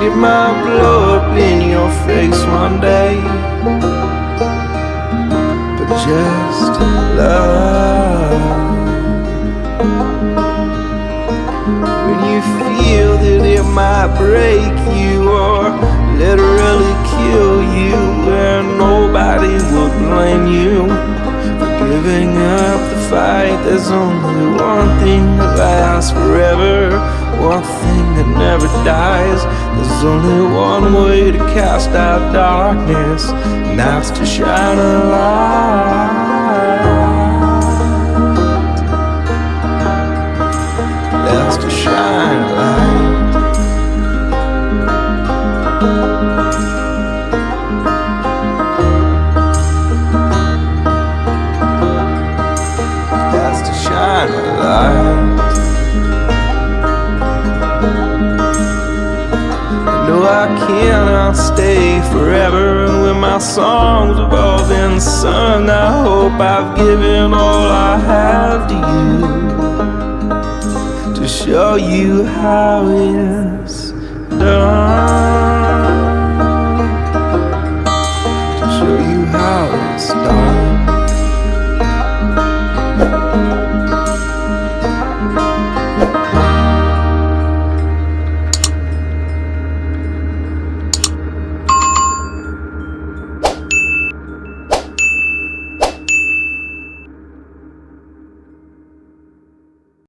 it might blow up in your face one day. But just love. When you feel that it might break you or literally kill you, and nobody will blame you for giving up the fight. There's only one thing that lasts forever, one thing that never dies. There's only one way to cast out darkness, and that's to shine a light. That's to shine a light. That's to shine a light. No, I cannot stay forever, and when my songs have all been sung, I hope I've given all I have to you, to show you how it's done, to show you how it's done.